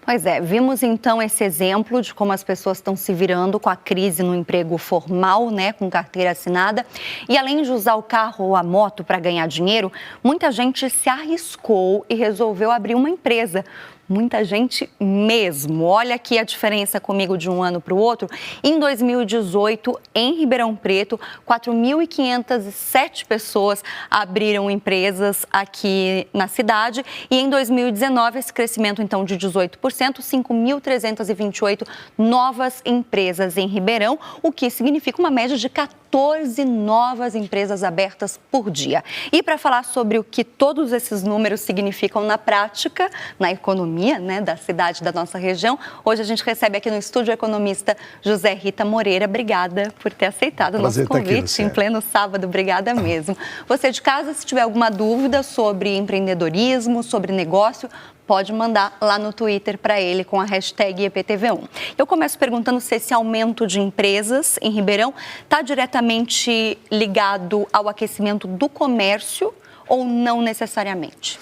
Pois é, vimos então esse exemplo de como as pessoas estão se virando com a crise no emprego formal, né, com carteira assinada. E além de usar o carro ou a moto para ganhar dinheiro, muita gente se arriscou e resolveu abrir uma empresa. Muita gente mesmo. Olha aqui a diferença comigo de um ano para o outro. Em 2018, em Ribeirão Preto, 4.507 pessoas abriram empresas aqui na cidade. E em 2019, esse crescimento então de 18%, 5.328 novas empresas em Ribeirão, o que significa uma média de 14 novas empresas abertas por dia. E para falar sobre o que todos esses números significam na prática, na economia, né, da cidade, da nossa região, hoje a gente recebe aqui no estúdio o economista José Rita Moreira. Obrigada por ter aceitado o nosso convite em pleno sábado. Obrigada mesmo. Você de casa, se tiver alguma dúvida sobre empreendedorismo, sobre negócio, pode mandar lá no Twitter para ele com a hashtag EPTV1. Eu começo perguntando se esse aumento de empresas em Ribeirão está diretamente ligado ao aquecimento do comércio ou não necessariamente?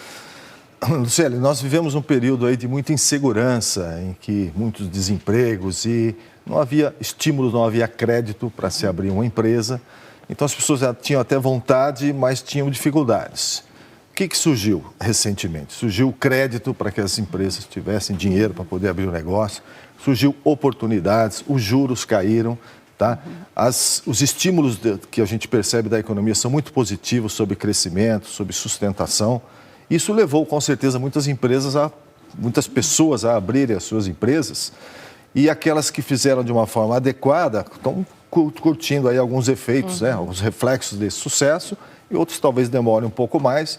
Luciele, nós vivemos um período aí de muita insegurança, em que muitos desempregos e não havia estímulos, não havia crédito para se abrir uma empresa. Então as pessoas já tinham até vontade, mas tinham dificuldades. O que surgiu recentemente? Surgiu o crédito para que as empresas tivessem dinheiro para poder abrir o negócio, surgiu oportunidades, os juros caíram, tá? Os estímulos que a gente percebe da economia são muito positivos sobre crescimento, sobre sustentação. Isso levou, com certeza, muitas pessoas a abrirem as suas empresas e aquelas que fizeram de uma forma adequada estão curtindo aí alguns efeitos, né? Alguns reflexos desse sucesso e outros talvez demorem um pouco mais,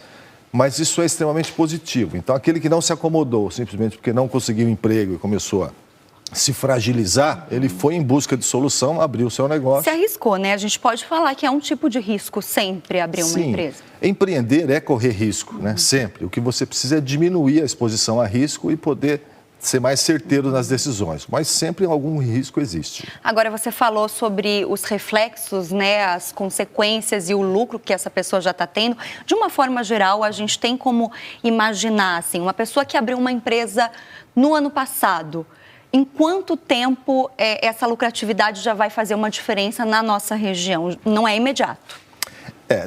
mas isso é extremamente positivo. Então, aquele que não se acomodou simplesmente porque não conseguiu emprego e começou a se fragilizar, ele foi em busca de solução, abriu o seu negócio. Se arriscou, né? A gente pode falar que é um tipo de risco sempre abrir uma empresa. Empreender é correr risco, né? Sempre. O que você precisa é diminuir a exposição a risco e poder ser mais certeiro nas decisões, mas sempre algum risco existe. Agora, você falou sobre os reflexos, né, as consequências e o lucro que essa pessoa já está tendo. De uma forma geral, a gente tem como imaginar, assim, uma pessoa que abriu uma empresa no ano passado, em quanto tempo essa lucratividade já vai fazer uma diferença na nossa região? Não é imediato.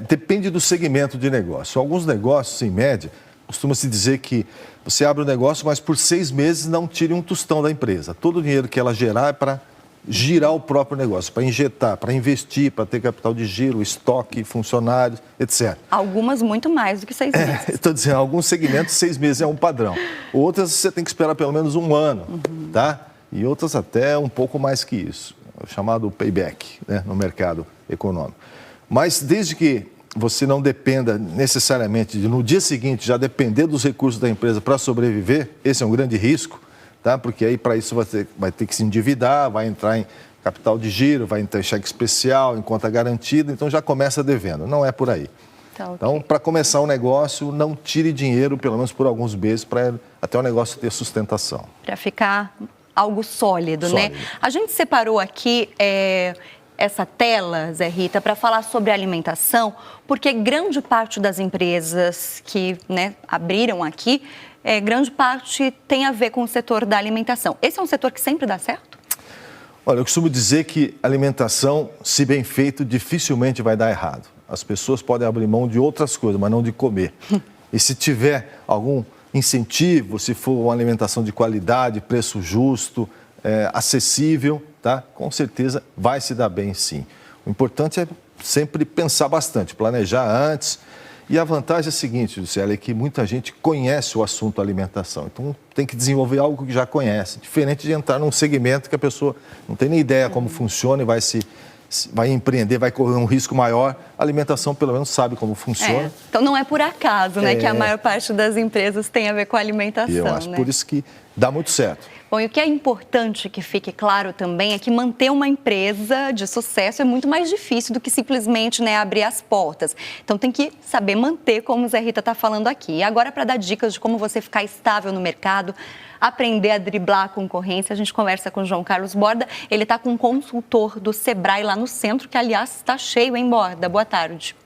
Depende do segmento de negócio. Alguns negócios, em média, costuma-se dizer que você abre o negócio, mas por 6 meses não tire um tostão da empresa. Todo o dinheiro que ela gerar é para girar o próprio negócio, para injetar, para investir, para ter capital de giro, estoque, funcionários, etc. Algumas muito mais do que 6 meses. Estou dizendo, alguns segmentos 6 meses é um padrão. Outras você tem que esperar pelo menos um ano, tá? E outras até um pouco mais que isso, chamado payback, né, no mercado econômico. Mas desde que você não dependa necessariamente de no dia seguinte já depender dos recursos da empresa para sobreviver, esse é um grande risco, tá? Porque aí para isso vai ter que se endividar, vai entrar em capital de giro, vai entrar em cheque especial, em conta garantida, então já começa devendo, não é por aí. Tá, okay. Então, para começar um negócio, não tire dinheiro, pelo menos por alguns meses, para até o negócio ter sustentação. Para ficar algo sólido, né? A gente separou aqui essa tela, Zé Rita, para falar sobre alimentação, porque grande parte das empresas que, né, abriram aqui, grande parte tem a ver com o setor da alimentação. Esse é um setor que sempre dá certo? Olha, eu costumo dizer que alimentação, se bem feito, dificilmente vai dar errado. As pessoas podem abrir mão de outras coisas, mas não de comer. E se tiver algum incentivo, se for uma alimentação de qualidade, preço justo, acessível, tá? Com certeza vai se dar bem, sim. O importante é sempre pensar bastante, planejar antes. E a vantagem é a seguinte, Luciela, é que muita gente conhece o assunto alimentação. Então, tem que desenvolver algo que já conhece. Diferente de entrar num segmento que a pessoa não tem nem ideia como funciona e vai empreender, vai correr um risco maior. A alimentação, pelo menos, sabe como funciona. Então, não é por acaso, né, que a maior parte das empresas tem a ver com a alimentação. E eu acho por isso que dá muito certo. Bom, e o que é importante que fique claro também é que manter uma empresa de sucesso é muito mais difícil do que simplesmente, né, abrir as portas. Então, tem que saber manter, como o Zé Rita está falando aqui. E agora, para dar dicas de como você ficar estável no mercado, aprender a driblar a concorrência, a gente conversa com o João Carlos Borda. Ele está com um consultor do Sebrae lá no centro, que, aliás, está cheio, hein, Borda? Boa tarde.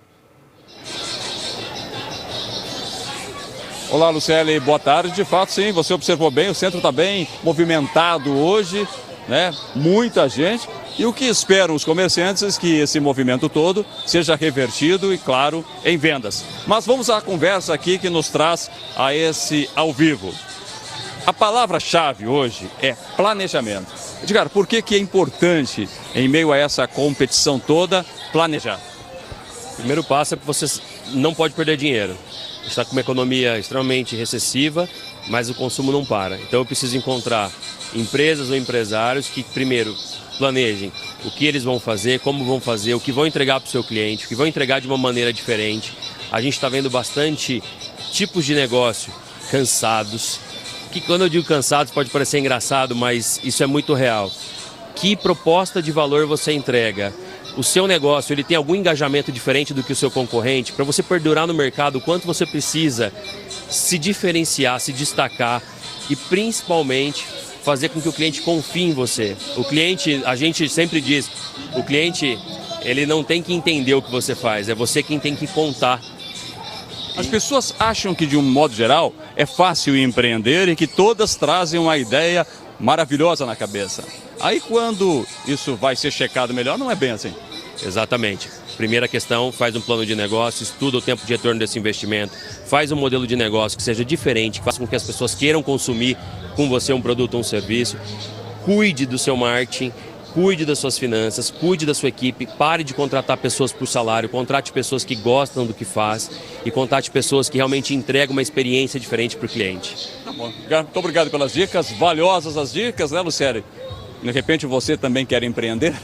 Olá, Luciele, boa tarde. De fato, sim, você observou bem, o centro está bem movimentado hoje, né? Muita gente. E o que esperam os comerciantes é que esse movimento todo seja revertido e, claro, em vendas. Mas vamos à conversa aqui que nos traz a esse ao vivo. A palavra-chave hoje é planejamento. Edgar, por que é importante, em meio a essa competição toda, planejar? O primeiro passo é que você não pode perder dinheiro. A gente está com uma economia extremamente recessiva, mas o consumo não para. Então eu preciso encontrar empresas ou empresários que, primeiro, planejem o que eles vão fazer, como vão fazer, o que vão entregar para o seu cliente, o que vão entregar de uma maneira diferente. A gente está vendo bastante tipos de negócio cansados, que quando eu digo cansados pode parecer engraçado, mas isso é muito real. Que proposta de valor você entrega? O seu negócio, ele tem algum engajamento diferente do que o seu concorrente? Para você perdurar no mercado, o quanto você precisa se diferenciar, se destacar e principalmente fazer com que o cliente confie em você. O cliente, a gente sempre diz, o cliente, ele não tem que entender o que você faz, é você quem tem que contar. As pessoas acham que, de um modo geral, é fácil empreender e que todas trazem uma ideia maravilhosa na cabeça. Aí, quando isso vai ser checado melhor, não é bem assim. Exatamente. Primeira questão, faz um plano de negócio, estuda o tempo de retorno desse investimento, faz um modelo de negócio que seja diferente, que faça com que as pessoas queiram consumir com você um produto ou um serviço. Cuide do seu marketing, cuide das suas finanças, cuide da sua equipe, pare de contratar pessoas por salário, contrate pessoas que gostam do que faz e contrate pessoas que realmente entregam uma experiência diferente para o cliente. Tá bom. Muito obrigado pelas dicas, valiosas as dicas, né, Luciele? De repente você também quer empreender?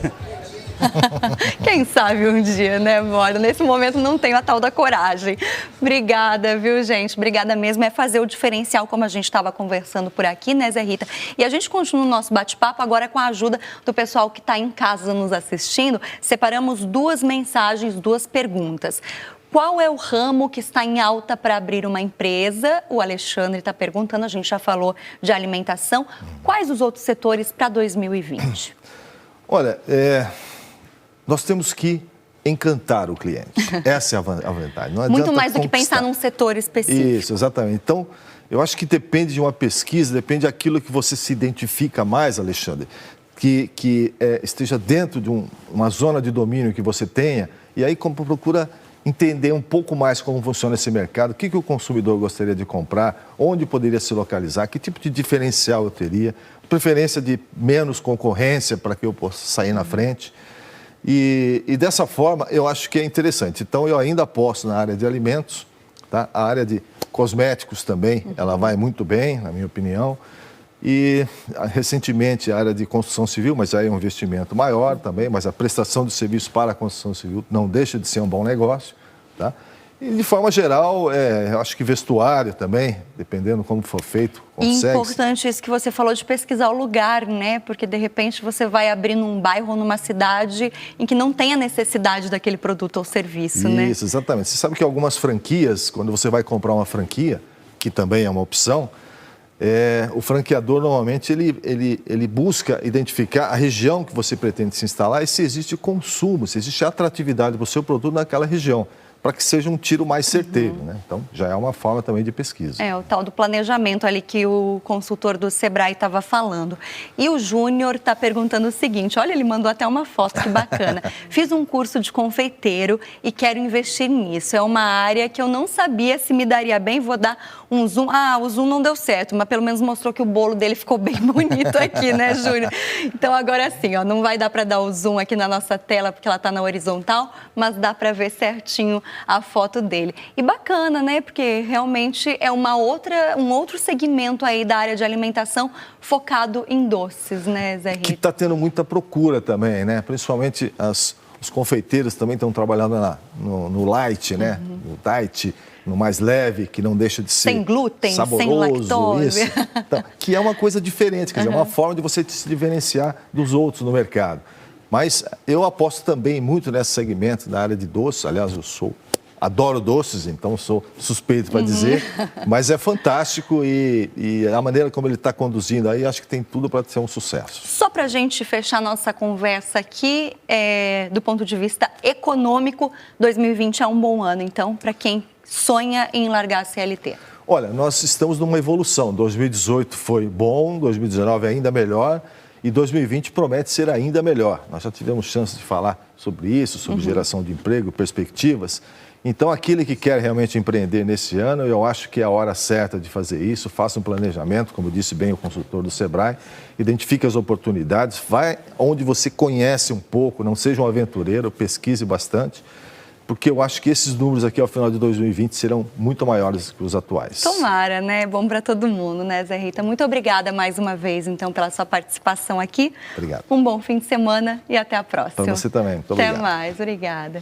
Quem sabe um dia, né, Mora? Nesse momento não tenho a tal da coragem. Obrigada, viu, gente? Obrigada mesmo. É fazer o diferencial, como a gente estava conversando por aqui, né, Zé Rita? E a gente continua o nosso bate-papo agora com a ajuda do pessoal que está em casa nos assistindo. Separamos 2 mensagens, 2 perguntas. Qual é o ramo que está em alta para abrir uma empresa? O Alexandre está perguntando, a gente já falou de alimentação. Quais os outros setores para 2020? Olha, nós temos que encantar o cliente. Essa é a vantagem. Não Muito adianta mais do que conquistar. pensar num setor específico. Isso, exatamente. Então, eu acho que depende de uma pesquisa, depende daquilo que você se identifica mais, Alexandre, que esteja dentro de uma zona de domínio que você tenha, e aí procura entender um pouco mais como funciona esse mercado, o que o consumidor gostaria de comprar, onde poderia se localizar, que tipo de diferencial eu teria, preferência de menos concorrência para que eu possa sair na frente. E dessa forma, eu acho que é interessante. Então, eu ainda aposto na área de alimentos, tá? A área de cosméticos também, ela vai muito bem, na minha opinião. E, recentemente, a área de construção civil, mas aí é um investimento maior também, mas a prestação de serviço para a construção civil não deixa de ser um bom negócio, tá? E, de forma geral, eu acho que vestuário também, dependendo como for feito, consegue. Importante isso que você falou de pesquisar o lugar, né? Porque, de repente, você vai abrir num bairro ou numa cidade em que não tem a necessidade daquele produto ou serviço, né? Isso, exatamente. Você sabe que algumas franquias, quando você vai comprar uma franquia, que também é uma opção, o franqueador, normalmente, ele busca identificar a região que você pretende se instalar e se existe consumo, se existe atratividade para o seu produto naquela região, para que seja um tiro mais certeiro, né? Então, já é uma forma também de pesquisa. É, o tal do planejamento ali que o consultor do Sebrae estava falando. E o Júnior está perguntando o seguinte, olha, ele mandou até uma foto, que bacana. Fiz um curso de confeiteiro e quero investir nisso. É uma área que eu não sabia se me daria bem, vou dar um zoom. Ah, o zoom não deu certo, mas pelo menos mostrou que o bolo dele ficou bem bonito aqui, né, Júnior? Então, agora sim, ó, não vai dar para dar o zoom aqui na nossa tela, porque ela está na horizontal, mas dá para ver certinho a foto dele. E bacana, né? Porque realmente é um outro segmento aí da área de alimentação focado em doces, né, Zé Rita? Que está tendo muita procura também, né? Principalmente os confeiteiros também estão trabalhando no light, né? No diet, no mais leve, que não deixa de ser sem glúten, saboroso, sem lactose. Isso. Então, que é uma coisa diferente, quer dizer, uma forma de você se diferenciar dos outros no mercado. Mas eu aposto também muito nesse segmento, na área de doces. Aliás, adoro doces, então sou suspeito para dizer, mas é fantástico e a maneira como ele está conduzindo aí, acho que tem tudo para ser um sucesso. Só para a gente fechar nossa conversa aqui, do ponto de vista econômico, 2020 é um bom ano, então, para quem sonha em largar a CLT. Olha, nós estamos numa evolução. 2018 foi bom, 2019 ainda melhor e 2020 promete ser ainda melhor. Nós já tivemos chance de falar sobre isso, sobre geração de emprego, perspectivas. Então, aquele que quer realmente empreender nesse ano, eu acho que é a hora certa de fazer isso. Faça um planejamento, como disse bem o consultor do Sebrae, identifique as oportunidades, vai onde você conhece um pouco, não seja um aventureiro, pesquise bastante, porque eu acho que esses números aqui ao final de 2020 serão muito maiores que os atuais. Tomara, né? Bom para todo mundo, né, Zé Rita? Muito obrigada mais uma vez, então, pela sua participação aqui. Obrigado. Um bom fim de semana e até a próxima. Para você também. Muito obrigado. Até mais. Obrigada.